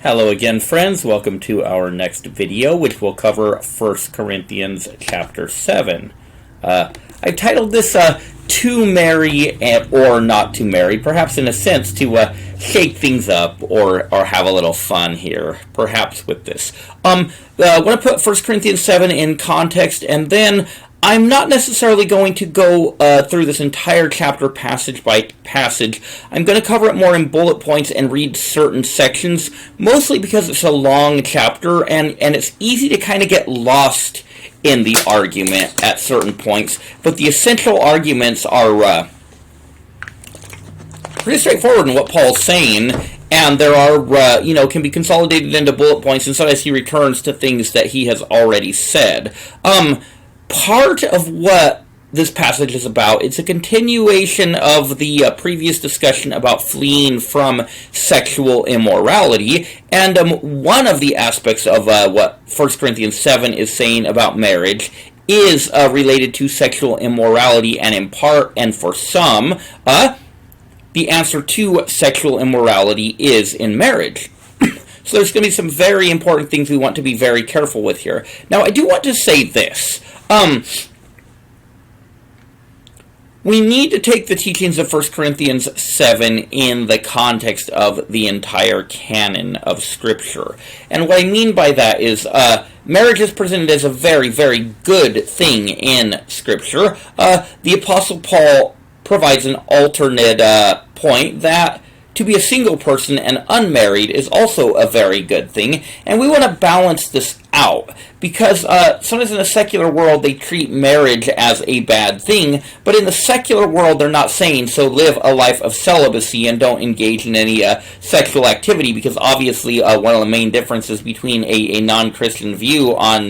Hello again, friends. Welcome to our next video, which will cover 1 Corinthians chapter 7. I've titled this To Marry or Not to Marry, perhaps in a sense to shake things up or have a little fun here, perhaps with this. I want to put 1 Corinthians 7 in context, and then I'm not necessarily going to go through this entire chapter passage by passage. I'm going to cover it more in bullet points and read certain sections, mostly because it's a long chapter and it's easy to kind of get lost in the argument at certain points. But the essential arguments are pretty straightforward in what Paul's saying, and there are, can be consolidated into bullet points, and sometimes he returns to things that he has already said. Part of what this passage is about, it's a continuation of the previous discussion about fleeing from sexual immorality, and one of the aspects of what 1 Corinthians 7 is saying about marriage is related to sexual immorality, and in part, and for some, the answer to sexual immorality is in marriage. So there's going to be some very important things we want to be very careful with here. Now, I do want to say this. We need to take the teachings of 1 Corinthians 7 in the context of the entire canon of Scripture. And what I mean by that is marriage is presented as a very, very good thing in Scripture. The Apostle Paul provides an alternate point that to be a single person and unmarried is also a very good thing, and we want to balance this out, because sometimes in the secular world they treat marriage as a bad thing, but in the secular world they're not saying, so live a life of celibacy and don't engage in any sexual activity, because obviously one of the main differences between a non-Christian view on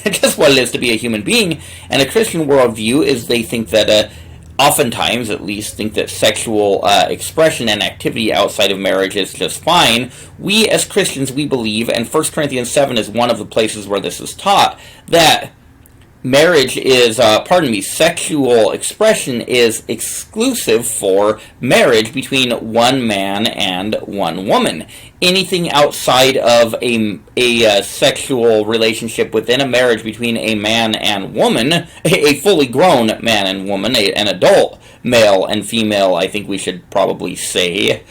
just what it is to be a human being and a Christian worldview is they think that oftentimes, at least, think that sexual expression and activity outside of marriage is just fine. We, as Christians, we believe, and 1 Corinthians 7 is one of the places where this is taught, that marriage is, sexual expression is exclusive for marriage between one man and one woman. Anything outside of a sexual relationship within a marriage between a man and woman, a fully grown man and woman, an adult male and female, I think we should probably say,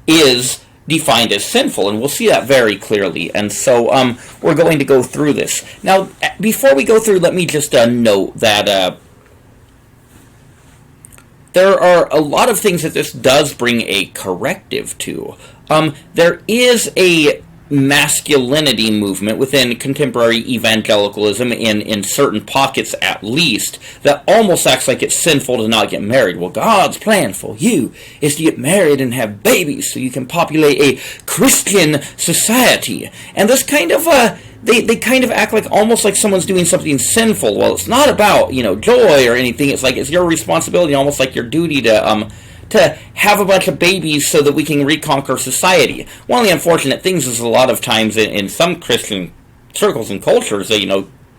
is defined as sinful, and we'll see that very clearly. And so we're going to go through this. Now, before we go through, let me just note that there are a lot of things that this does bring a corrective to. There is a masculinity movement within contemporary evangelicalism in certain pockets at least that almost acts like it's sinful to not get married. Well, God's plan for you is to get married and have babies so you can populate a Christian society. And this kind of they kind of act like almost like someone's doing something sinful. Well, it's not about, joy or anything. It's like it's your responsibility, almost like your duty to have a bunch of babies so that we can reconquer society. One of the unfortunate things is a lot of times in some Christian circles and cultures,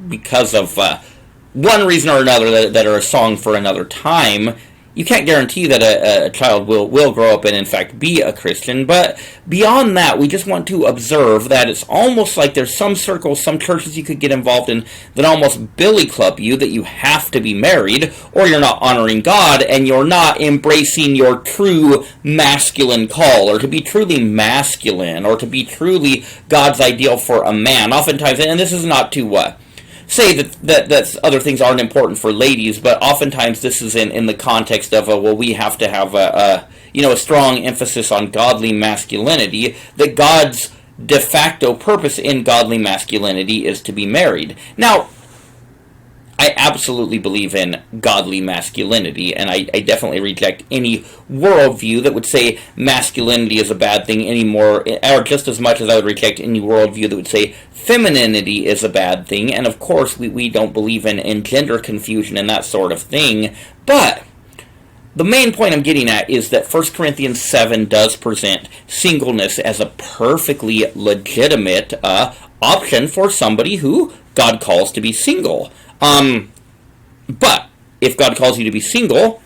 because of one reason or another that are a song for another time, you can't guarantee that a child will grow up and in fact be a Christian. But beyond that, we just want to observe that it's almost like there's some circles, some churches you could get involved in that almost billy club you that you have to be married or you're not honoring God and you're not embracing your true masculine call, or to be truly masculine, or to be truly God's ideal for a man. Oftentimes, and this is not to say that other things aren't important for ladies, but oftentimes this is in the context of, we have to have a strong emphasis on godly masculinity, that God's de facto purpose in godly masculinity is to be married. Now, I absolutely believe in godly masculinity, and I definitely reject any worldview that would say masculinity is a bad thing anymore, or just as much as I would reject any worldview that would say femininity is a bad thing. And of course, we don't believe in gender confusion and that sort of thing. But the main point I'm getting at is that 1 Corinthians 7 does present singleness as a perfectly legitimate option for somebody who God calls to be single. But if God calls you to be single,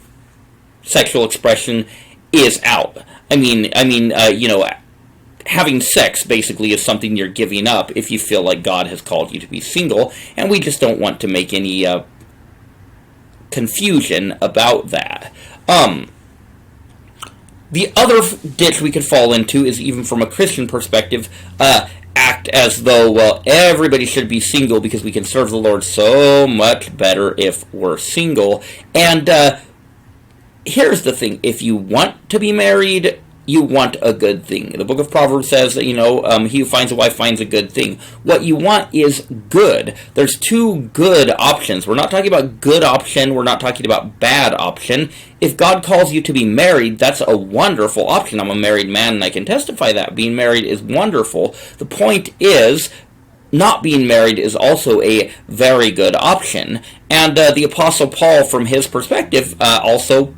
sexual expression is out. having sex basically is something you're giving up if you feel like God has called you to be single, and we just don't want to make any confusion about that. The other ditch we could fall into is, even from a Christian perspective, act as though, well, everybody should be single because we can serve the Lord so much better if we're single. And here's the thing. If you want to be married, you want a good thing. The book of Proverbs says that, he who finds a wife finds a good thing. What you want is good. There's two good options. We're not talking about good option. We're not talking about bad option. If God calls you to be married, that's a wonderful option. I'm a married man, and I can testify that. Being married is wonderful. The point is, not being married is also a very good option. And the Apostle Paul, from his perspective, also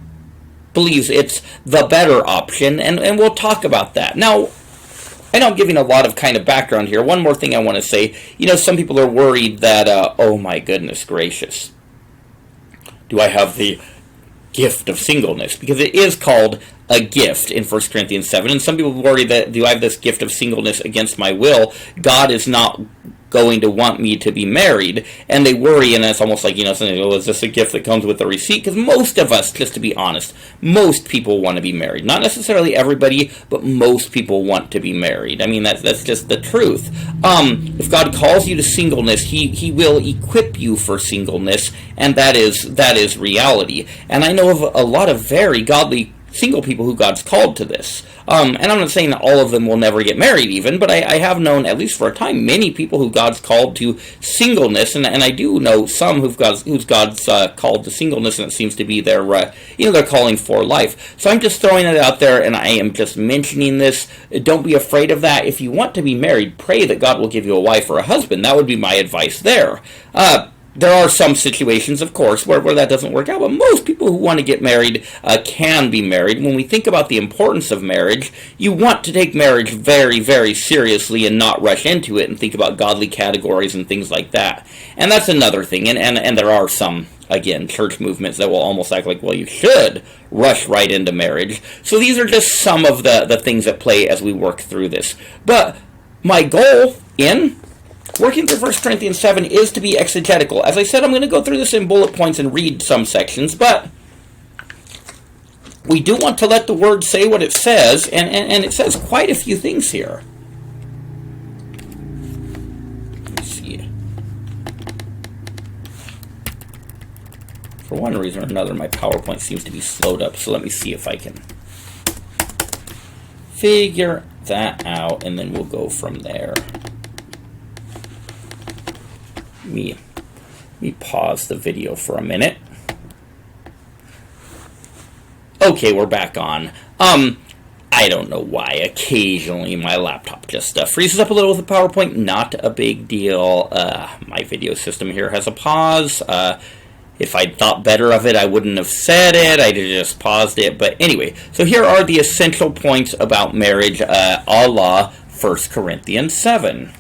believes it's the better option, and we'll talk about that. Now, I know I'm giving a lot of kind of background here. One more thing I want to say. Some people are worried that, oh my goodness gracious, do I have the gift of singleness? Because it is called a gift in 1 Corinthians 7, and some people worry that, do I have this gift of singleness against my will? God is not going to want me to be married, and they worry, and it's almost like, is this a gift that comes with a receipt? Because most of us, just to be honest, most people want to be married. Not necessarily everybody, but most people want to be married. I mean, that's just the truth. If God calls you to singleness, He will equip you for singleness, and that is reality. And I know of a lot of very godly single people who God's called to this. And I'm not saying that all of them will never get married even, but I have known, at least for a time, many people who God's called to singleness, and I do know some who's God's called to singleness, and it seems to be their calling for life. So I'm just throwing it out there, and I am just mentioning this. Don't be afraid of that. If you want to be married, pray that God will give you a wife or a husband. That would be my advice there. There are some situations, of course, where that doesn't work out, but most people who want to get married can be married. When we think about the importance of marriage, you want to take marriage very, very seriously and not rush into it and think about godly categories and things like that. And that's another thing, and there are some, again, church movements that will almost act like, well, you should rush right into marriage. So these are just some of the things at play as we work through this. But my goal in working through 1 Corinthians 7 is to be exegetical. As I said, I'm going to go through this in bullet points and read some sections, but we do want to let the Word say what it says, and it says quite a few things here. Let's see. For one reason or another, my PowerPoint seems to be slowed up, so let me see if I can figure that out, and then we'll go from there. Let me pause the video for a minute. Okay, we're back on. I don't know why. Occasionally my laptop just freezes up a little with the PowerPoint. Not a big deal. My video system here has a pause. If I'd thought better of it, I wouldn't have said it. I'd have just paused it. But anyway, so here are the essential points about marriage, a la 1 Corinthians 7.